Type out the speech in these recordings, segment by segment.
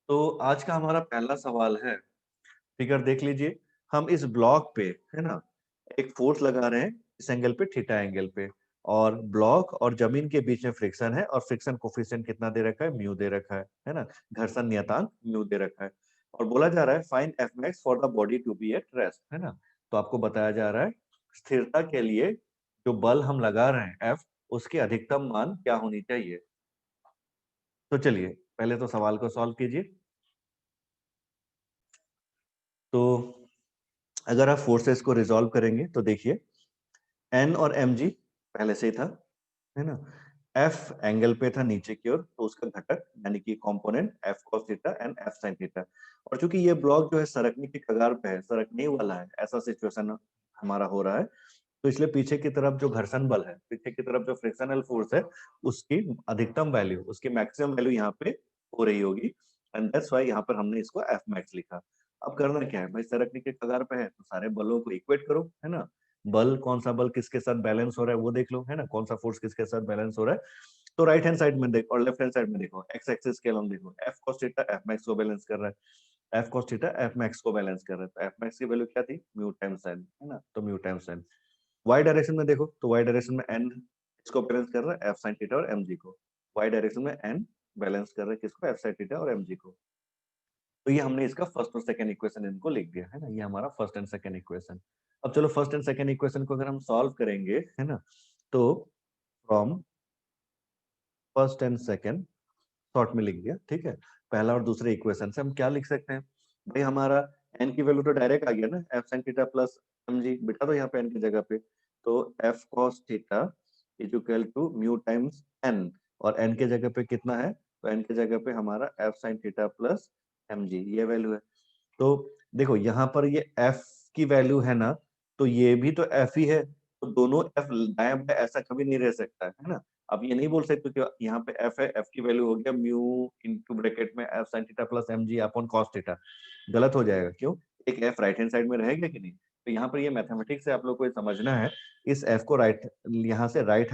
तो आज का हमारा पहला सवाल है, फिगर देख लीजिए। हम इस ब्लॉक पे, है ना, एक फोर्स लगा रहे हैं इस एंगल पे, थीटा एंगल पे, और ब्लॉक और जमीन के बीच में फ्रिक्शन है, और फ्रिक्शन कोफिशिएंट कितना दे रखा है, म्यू दे रखा है ना, घर्षण नियतांक म्यू दे रखा है। और बोला जा रहा है find F max for the body to be at rest, है ना। तो आपको बताया जा रहा है स्थिरता के लिए जो बल हम लगा रहे हैं एफ, उसकी अधिकतम मान क्या होनी चाहिए। तो चलिए पहले तो सवाल को सॉल्व कीजिए। तो अगर आप फोर्सेस को रिजॉल्व करेंगे तो देखिए, एन और एम जी पहले से ही था, है ना। एफ एंगल पे था नीचे की ओर, तो उसका घटक यानी कि component F cos theta and F sin theta. और चूंकि ये ब्लॉक जो है सरकने की कगार पे है, सरकने ही वाला है, ऐसा सिचुएशन हमारा हो रहा है, तो इसलिए पीछे की तरफ जो घर्षण बल है, पीछे की तरफ जो फ्रिक्शनल फोर्स है, उसकी अधिकतम वैल्यू, उसकी मैक्सिमम वैल्यू यहाँ पे हो रही होगी, एंड दैट्स व्हाई यहाँ पर हमने इसको एफ मैक्स लिखा। अब करना क्या है भाई, सरकने के कगार पे है तो सारे बलों को इक्वेट करो, है ना। बल, कौन सा बल किसके साथ बैलेंस हो रहा है वो देख लो, है ना, कौन सा फोर्स किसके साथ बैलेंस हो रहा है। तो राइट हैंड साइड में देखो और लेफ्ट हैंड साइड में देखो, एक्स एक्सिस के अलॉन्ग देखो, F cos theta F max को बैलेंस कर रहा है, F cos theta F max को बैलेंस कर रहा है। तो एफ मैक्स की वैल्यू क्या थी, म्यू टाइम्स एन, है ना, तो mu times N. Y direction में देखो, तो वाई डायरेक्शन में एन इसको बैलेंस कर रहा है, एफ साइन थीटा और एम जी को। वाई डायरेक्शन में एन बैलेंस कर रहा है किसको, एफ साइन थीटा और एम जी को। तो ये हमने इसका फर्स्ट और सेकंड इक्वेशन इनको लिख दिया, है ना, ये हमारा फर्स्ट एंड सेकंड इक्वेशन। अब चलो फर्स्ट एंड सेकंड इक्वेशन को अगर हम सॉल्व करेंगे, है ना, तो from first and second short में लिख दिया, ठीक है। पहला और दूसरे इक्वेशन से हम क्या लिख सकते हैं भाई, हमारा एन की वैल्यू तो डायरेक्ट आ गया ना, F sine theta plus M G, बिठा दो यहाँ पे एन की जगह पे। तो F cos theta is equal to mu times N, और एन के जगह पे कितना है, तो एन के जगह पे हमारा F sine theta plus M G, ये वैल्यू है। तो देखो यहाँ पर ये एफ की वैल्यू है ना, तो ये भी तो एफ ही है, तो दोनों एफ दाएं बाएं ऐसा कभी नहीं रह सकता है ना। अब ये नहीं बोल सकते कि यहाँ पे एफ है, एफ की वैल्यू हो गया म्यू इनटू ब्रैकेट में F sine theta plus M G upon cos theta, गलत हो जाएगा। क्यों, एक एफ राइट हैंड साइड में रहेगा कि नहीं। तो यहाँ पर ये मैथमेटिक्स से आप लोग को ये समझना है, इस एफ को राइट, यहाँ से राइट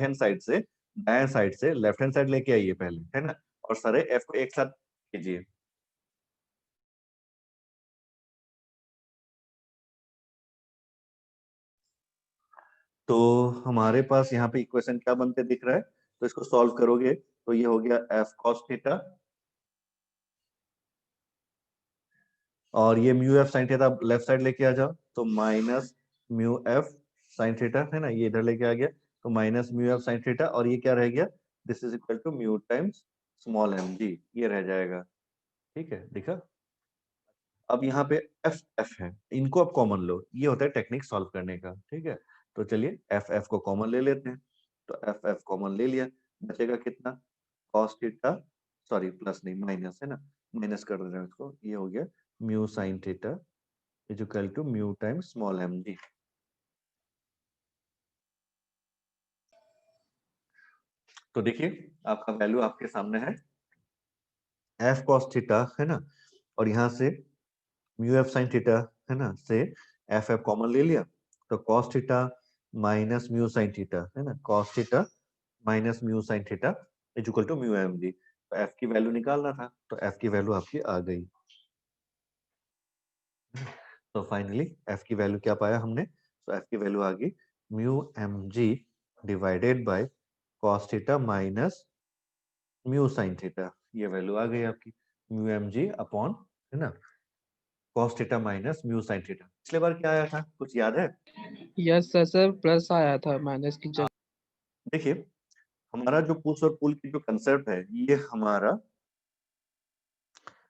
हैंड साइड से दाएं साइड से लेफ्ट हैंड साइड लेके आइए पहले, है ना, और सारे एफ को एक साथ कीजिए। तो हमारे पास यहाँ पे इक्वेशन क्या बनते दिख रहा है, तो इसको सॉल्व करोगे तो ये हो गया एफ कॉस थीटा, और ये mu F sine theta left side लेके आ जाओ, तो minus mu F sine theta, है ना, ये इधर लेके आ गया, तो minus mu F sine theta, और ये क्या रह गया, this is equal to mu times small M G, ये रह जाएगा। ठीक है, दिखा। अब यहाँ पे एफ एफ है, इनको अब कॉमन लो, ये होता है टेक्निक सॉल्व करने का, ठीक है। तो चलिए एफ एफ को कॉमन ले लेते हैं, तो एफ एफ कॉमन ले लिया, बचेगा कितना, cos थीटा, सॉरी प्लस नहीं माइनस, है ना, माइनस कर दे रहे हैं इसको, ये हो गया mu sine theta is equal to mu times small M G. तो देखिए आपका वैल्यू आपके सामने है, एफ cos थीटा, है ना, और यहाँ से म्यू एफ साइन थीटा, है ना, से एफ एफ कॉमन ले लिया, तो cos theta minus mu sine theta, है ना, cos theta minus mu sine theta is equal to mu M G. तो एफ की वैल्यू निकालना था, तो एफ की वैल्यू आपकी आ गई। तो फाइनली एफ की वैल्यू क्या पाया हमने, तो एफ की वैल्यू आ गई mu M G divided by cos theta minus mu sine theta, ये वैल्यू आ गई आपकी, म्यू एम जी अपॉन, है ना, cos theta minus mu sine theta. पिछले बार क्या आया था, कुछ याद है। यस सर सर प्लस आया था माइनस की हाँ, जगह। देखिए हमारा जो पुश और पुल की जो कंसेप्ट है, ये हमारा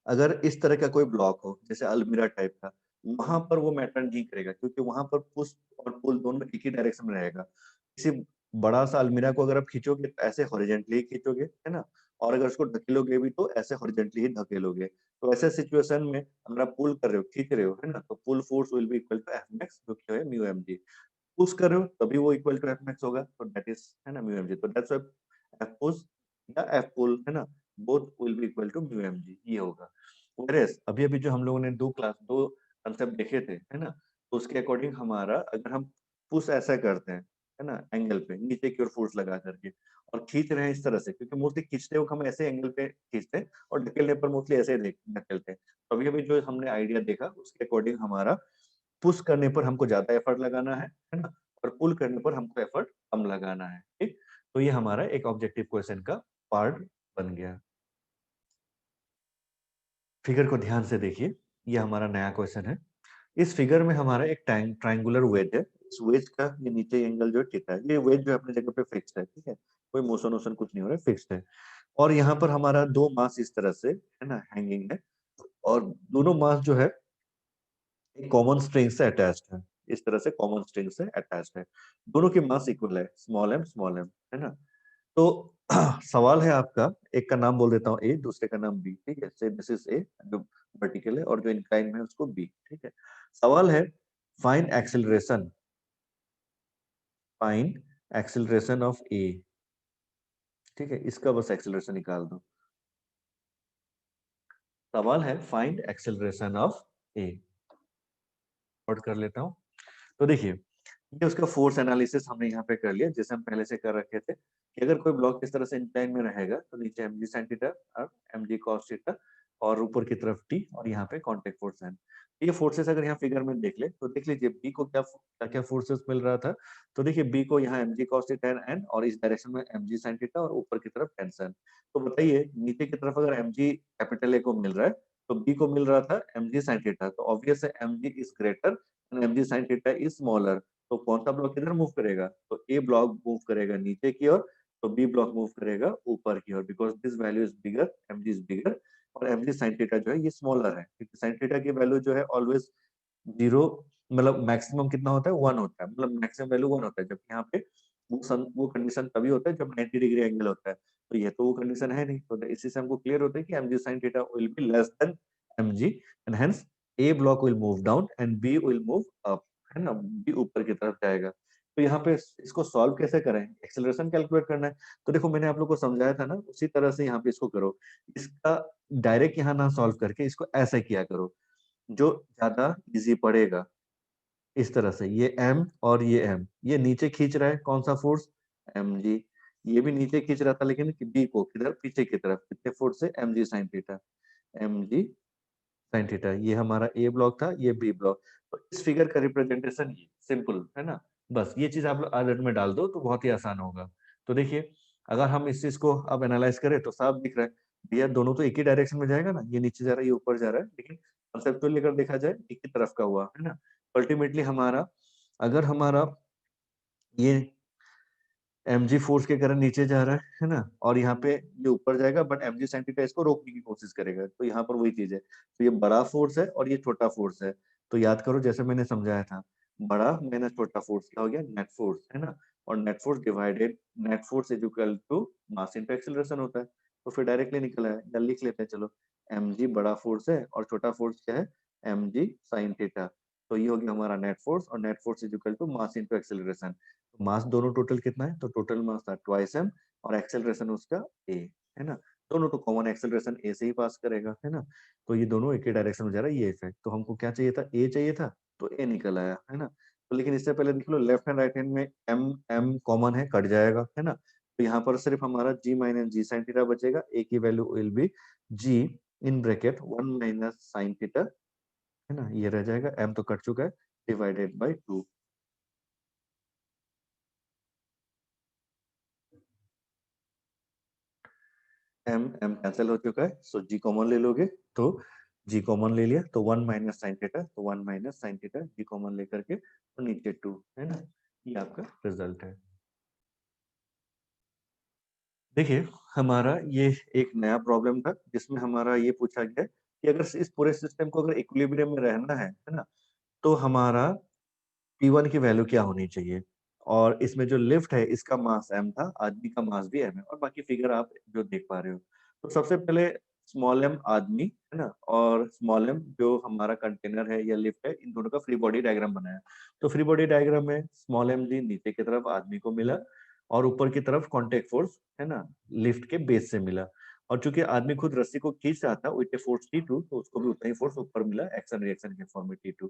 अगर इस तरह का कोई ब्लॉक हो जैसे अलमीरा टाइप का, वहां पर वो मैटर नहीं करेगा, क्योंकि वहां पर पुश और पुल दोनों एक ही डायरेक्शन में रहेगा। किसी बड़ा सा अलमीरा को अगर आप खींचोगे तो ऐसे हॉरिजेंटली ही खींचोगे, है ना, और अगर उसको ढकेलोगे भी तो ऐसे हॉरिजेंटली ही ढकेलोगे। तो ऐसे सिचुएशन में अगर आप पुल कर रहे हो, खींच रहे हो, है ना, तो pull force will be equal to F max, जो कि है म्यू एम जी। पुश कर रहे हो तभी वो इक्वल टू एफ मैक्स होगा, तो दैट इज, है ना, म्यू एम जी। तो दैट्स व्हाई एफ पुश या एफ पुल, है ना, both will be equal to mu M G, ये होगा। Whereas, अभी अभी जो हम लोगों ने दो कंसेप्ट देखे थे, है ना, तो उसके अकॉर्डिंग हमारा अगर हम पुश ऐसा करते हैं, है ना, एंगल पे नीचे की ओर फोर्स लगा करके, और खींच रहे हैं इस तरह से, क्योंकि मोस्टली खींचते वक्त हम ऐसे एंगल पे खींचते हैं और ढकेलने पर मोस्टली ऐसे ढकेलते हैं। तो अभी अभी जो हमने आइडिया देखा उसके अकॉर्डिंग हमारा पुश करने पर हमको ज्यादा एफर्ट लगाना है ना, और पुल करने पर हमको एफर्ट कम लगाना है। ठीक, तो ये हमारा एक ऑब्जेक्टिव क्वेश्चन का पार्ट बन गया। फिगर को ध्यान से देखिए, ये हमारा नया क्वेश्चन है। इस फिगर में हमारा एक ट्रायंगुलर वेज है। इस वेज का ये नीचे एंगल जो टिका है, ये वेज जो अपनी जगह पे फिक्स्ड है, ठीक है, कोई मोशन वोशन कुछ नहीं हो रहा है, फिक्स्ड है। और यहाँ पर हमारा दो मास इस तरह से है ना हैंगिंग है, और दोनों मास जो है एक कॉमन स्ट्रिंग से अटैच्ड है। इस तरह से कॉमन स्ट्रिंग से अटैच्ड है, दोनों की मास इक्वल है, स्मॉल एम है ना। तो सवाल है आपका, एक का नाम बोल देता हूँ ए, दूसरे का नाम बी, ठीक है, से दिस इज ए जो वर्टिकल है, और जो इंक्लाइन में है उसको बी, ठीक है। सवाल है find acceleration, find acceleration of A, ठीक है, इसका बस एक्सेलरेशन निकाल दो। सवाल है find acceleration of A, note कर लेता हूँ। तो देखिए, ये उसका फोर्स एनालिसिस हमने यहाँ पे कर लिया, जैसे हम पहले से कर रखे थे कि अगर कोई ब्लॉक इस तरह से इंक्लाइन में रहेगा तो नीचे mg sin थीटा और mg cos थीटा, और ऊपर की तरफ t, और यहाँ पे कांटेक्ट फोर्स n। ये फोर्सेस अगर यहाँ फिगर में देख ले तो देख लीजिए b को क्या क्या क्या फोर्सेस मिल रहा था। तो देखिए b को यहाँ mg cos थीटा n, और इस डायरेक्शन में mg sin थीटा, और ऊपर की तरफ टेंशन। तो बताइए नीचे की तरफ अगर mg कैपिटल A को मिल रहा है तो b को मिल रहा था mg sin थीटा, तो ऑब्वियस है mg is greater and mg sin theta is smaller. तो कौन सा ब्लॉक किधर मूव करेगा, तो ए ब्लॉक मूव करेगा नीचे की ओर, तो बी ब्लॉक मूव करेगा ऊपर की ओर, because this value is bigger, MG is bigger, और एमजी साइन थीटा जो है ये स्मॉलर है, क्योंकि साइन थीटा की वैल्यू जो है ऑलवेज जीरो, मतलब मैक्सिमम कितना होता है, वन होता है, मतलब मैक्सिमम वैल्यू वन होता है, जबकि यहाँ पे वो कंडीशन तभी होता है जब 90 डिग्री एंगल होता है। तो ये तो वो कंडीशन है नहीं, तो इसी से हमको क्लियर होता है कि mg sin theta will be less than mg, and hence a block will move down and b will move up, है ना, b ऊपर की तरफ जाएगा। तो यहाँ पे इसको सॉल्व कैसे करें, एक्सेलरेशन कैलकुलेट करना है। तो देखो मैंने आप लोग को समझाया था ना, उसी तरह से यहाँ पे इसको करो। इसका डायरेक्ट यहाँ ना सॉल्व करके इसको ऐसे किया करो, जो ज्यादा इजी पड़ेगा। इस तरह से ये m और ये m, ये नीचे खींच रहा है कौन सा फोर्स, mg, ये भी नीचे खींच रहा था लेकिन b को किधर, पीछे की तरफ, कितने फोर्स से, mg sin theta, mg sin theta, ये हमारा a ब्लॉक था, ये b ब्लॉक। तो इस फिगर का रिप्रेजेंटेशन ये सिंपल है ना, बस ये चीज आप लोग आदत में डाल दो तो बहुत ही आसान होगा। तो देखिए, अगर हम इस चीज को अब एनालाइज करें तो साफ दिख रहा है भैया, दोनों तो एक ही डायरेक्शन में जाएगा ना, ये नीचे जा रहा है, ये ऊपर जा रहा है, लेकिन कंसेप्चुअली अगर देखा जाए एक ही तरफ का हुआ है ना। अल्टीमेटली हमारा, अगर हमारा ये mg फोर्स के कारण नीचे जा रहा है ना, और यहाँ पे ये ऊपर जाएगा, बट mg sin थीटा इसको रोकने की कोशिश करेगा, तो यहाँ पर वही चीज है। तो ये बड़ा फोर्स है और ये छोटा फोर्स है। तो याद करो जैसे मैंने समझाया था, बड़ा माइनस छोटा फोर्स क्या हो गया, नेट फोर्स है ना, और net force divided, net force is equal to mass into acceleration होता है। तो फिर डायरेक्टली निकला है, या लिख लेते हैं चलो, mg बड़ा फोर्स है और छोटा फोर्स क्या है, mg sin थीटा। तो ये हो गया हमारा नेट फोर्स, और net force is equal to mass into acceleration. तो मास दोनों टोटल कितना है, तो टोटल मास था ट्वाइस एम, और एक्सेलरेशन उसका ए, है ना। दोनों तो कॉमन एक्सेलरेशन ए से ही पास करेगा, है ना। तो ये दोनों एक ही डायरेक्शन में जा रहा है, ये इफेक्ट। तो हमको क्या चाहिए था, ए चाहिए था, तो ए निकल आया, है ना। तो लेकिन इससे पहले देख लो, लेफ्ट हैंड राइट हैंड में एम एम कॉमन है, कट जाएगा, है ना। तो यहाँ पर सिर्फ हमारा G minus G sine theta बचेगा, ए की value will be G in bracket one minus sine theta, है ना, ये रह जाएगा, एम तो कट चुका है, divided by two. M M cancel हो चुका है, सो जी कॉमन ले लोगे, तो जी कॉमन ले लिया तो वन माइनस साइन थीटा, तो वन माइनस साइन थीटा जी कॉमन लेकर के, तो नीचे टू, है ना। ये आपका रिजल्ट है। देखिए, हमारा ये एक नया प्रॉब्लम था जिसमें हमारा ये पूछा गया कि अगर इस पूरे सिस्टम को अगर इक्विलिब्रियम में रहना है ना, तो हमारा P1 की वैल्यू क्या होनी चाहिए। और इसमें जो लिफ्ट है इसका मास m था, आदमी का मास भी m है, और बाकी फिगर आप जो देख पा रहे हो। तो सबसे पहले स्मॉल m आदमी है ना, और स्मॉल m जो हमारा कंटेनर है या लिफ्ट है, इन दोनों का फ्री बॉडी डायग्राम बनाया। तो फ्री बॉडी डायग्राम में स्मॉल m जी नीचे की तरफ आदमी को मिला, और ऊपर की तरफ कॉन्टेक्ट फोर्स है ना, लिफ्ट के बेस से मिला। और चूंकि आदमी खुद रस्सी को खींच रहा था विद फोर्स T2, तो उसको भी उतना ही फोर्स ऊपर मिला, एक्शन रिएक्शन के फॉर्म में T2।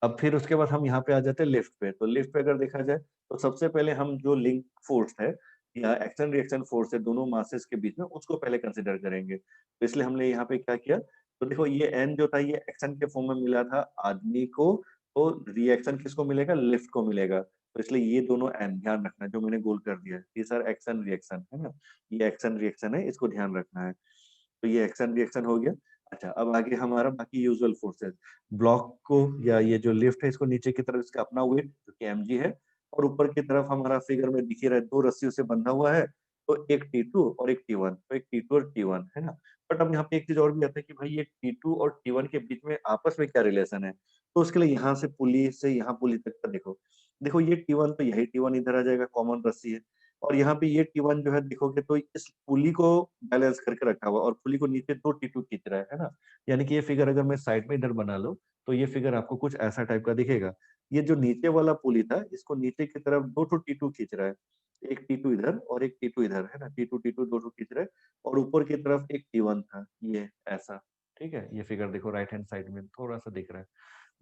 अब फिर उसके बाद हम यहाँ पे आ जाते हैं लिफ्ट पे। तो लिफ्ट पे अगर देखा जाए तो सबसे पहले हम जो लिंक फोर्स है या एक्शन रिएक्शन फोर्स है दोनों मासेस के बीच में, उसको पहले कंसीडर करेंगे। तो इसलिए हमने यहाँ पे क्या किया, तो देखो ये एन जो था ये एक्शन के फॉर्म में मिला था आदमी को, तो रिएक्शन किसको मिलेगा, लिफ्ट को मिलेगा। तो इसलिए ये दोनों एन ध्यान रखना है, जो मैंने गोल कर दिया है ये सर एक्शन रिएक्शन है ना, ये एक्शन रिएक्शन है, इसको ध्यान रखना है। तो ये एक्शन रिएक्शन हो गया। अच्छा, अब आगे हमारा बाकी यूजुअल फोर्सेस, ब्लॉक को या ये जो लिफ्ट है इसको नीचे की तरफ इसका अपना वेट जो कि mg है, और ऊपर की तरफ हमारा फिगर में दिख ही रहा है 2 रस्सियों से बंधा हुआ है, तो एक T2 और एक T1, तो एक T2 और T1 है ना। बट अब यहाँ पे एक चीज और भी आता है कि भाई ये T2 और T1 के बीच में आपस में क्या रिलेशन है, तो उसके लिए यहाँ से पुली से यहाँ पुली तक का देखो, देखो ये T1 तो यही T1 इधर आ जाएगा, कॉमन रस्सी है, और यहाँ पे ये T1 जो है देखोगे तो इस पुली को बैलेंस करके रखा हुआ, और पुली को नीचे 2 T2 खींच रहा है ना। यानी कि ये फिगर अगर मैं साइड में इधर बना लूं, तो ये फिगर आपको कुछ ऐसा टाइप का दिखेगा। ये जो नीचे वाला पुली था, इसको नीचे की तरफ 2 ठो T2 खींच रहा है, एक T2 इधर और एक T2 इधर है ना, T2 2 ठो खींच रहा है, और ऊपर की तरफ एक T1 था, ये ऐसा। ठीक है, ये फिगर देखो राइट हैंड साइड में थोड़ा सा दिख रहा है,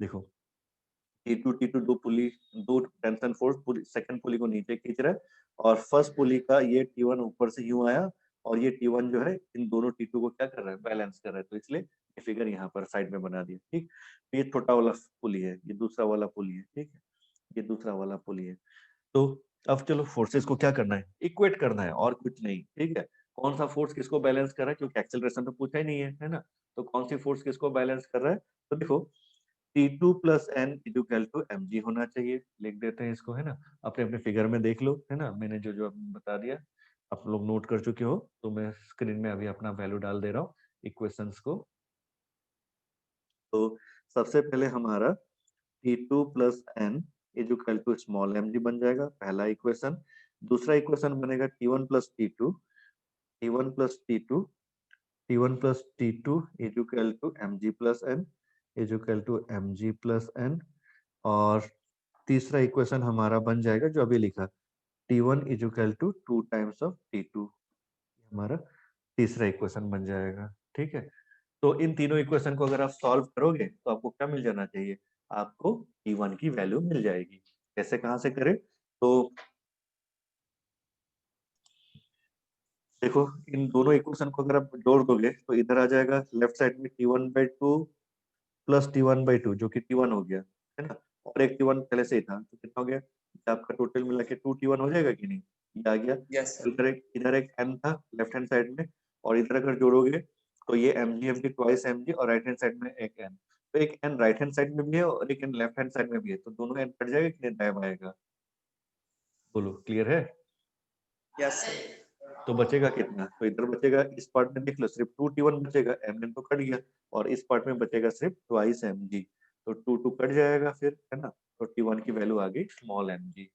देखो T2 दो पुली, दो टेंशन फोर्स पुली, सेकंड पुली को नीचे खींच रहा है, और फर्स्ट पुली का ये T1 ऊपर से यूं आया, और ये T1 जो है इन दोनों T2 को क्या कर रहा है, बैलेंस कर रहा है, तो इसलिए ये फिगर यहाँ पर साइड में बना दिया। ठीक, तो ये छोटा वाला पुली है, ये दूसरा वाला पुली है, ठीक है, ये दूसरा वाला पुली है। तो अब चलो फोर्सेस को क्या करना है, इक्वेट करना है और कुछ नहीं। ठीक है, कौन सा फोर्स किसको बैलेंस कर रहा है, क्योंकि एक्सेलरेशन तो पूछा ही नहीं है ना, तो कौन सी फोर्स किसको बैलेंस कर रहा है, तो देखो T2 plus N equal to mg होना चाहिए, लिख देते हैं इसको है ना, अपने अपने फिगर में देख लो है ना, मैंने जो जो बता दिया आप लोग नोट कर चुके हो, तो मैं स्क्रीन में अभी अपना वैल्यू डाल दे रहा हूँ इक्वेशंस को। तो सबसे पहले हमारा T2 plus N equal to small mg बन जाएगा, पहला इक्वेशन। दूसरा इक्वेशन बनेगा T1 plus T2, T1 plus T2, T1 plus T2 equal to mg plus N, equal to mg plus N. और तीसरा इक्वेशन हमारा बन जाएगा जो अभी लिखा, T1 equal to 2 times of T2, हमारा तीसरा इक्वेशन बन जाएगा। ठीक है, तो इन तीनों इक्वेशन को अगर आप सॉल्व करोगे तो आपको क्या मिल जाना चाहिए, आपको T1 की वैल्यू मिल जाएगी। कैसे, कहाँ से करें, तो देखो इन दोनों इक्वेशन को अगर आप जोड़ दोगे तो इधर आ जाएगा लेफ्ट साइड में T1/2 प्लस T1/2 जो कि T1 हो गया है ना, और एक T1 पहले से ही था, तो कितना हो गया, ये आपका टोटल मिला के 2 T1 हो जाएगा कि नहीं, ये आ गया। Yes sir. इधर एक n था लेफ्ट हैंड साइड में, और इधर अगर जोड़ोगे तो ये mg ट्वाइस mg, और राइट हैंड साइड में एक n, तो एक n राइट हैंड साइड में भी है और एक n लेफ्ट हैंड साइड में भी है, तो दोनों n कट जाएगा कि नहीं, दाएं आएगा, बोलो क्लियर है। Yes sir. तो बचेगा कितना, तो इधर बचेगा, इस पार्ट में देख लो सिर्फ 2 T1 बचेगा, mn तो कट गया, और इस पार्ट में बचेगा सिर्फ ट्वाइस mg, तो 2 2 कट जाएगा फिर है ना, तो T1 की वैल्यू आ गई स्मॉल mg।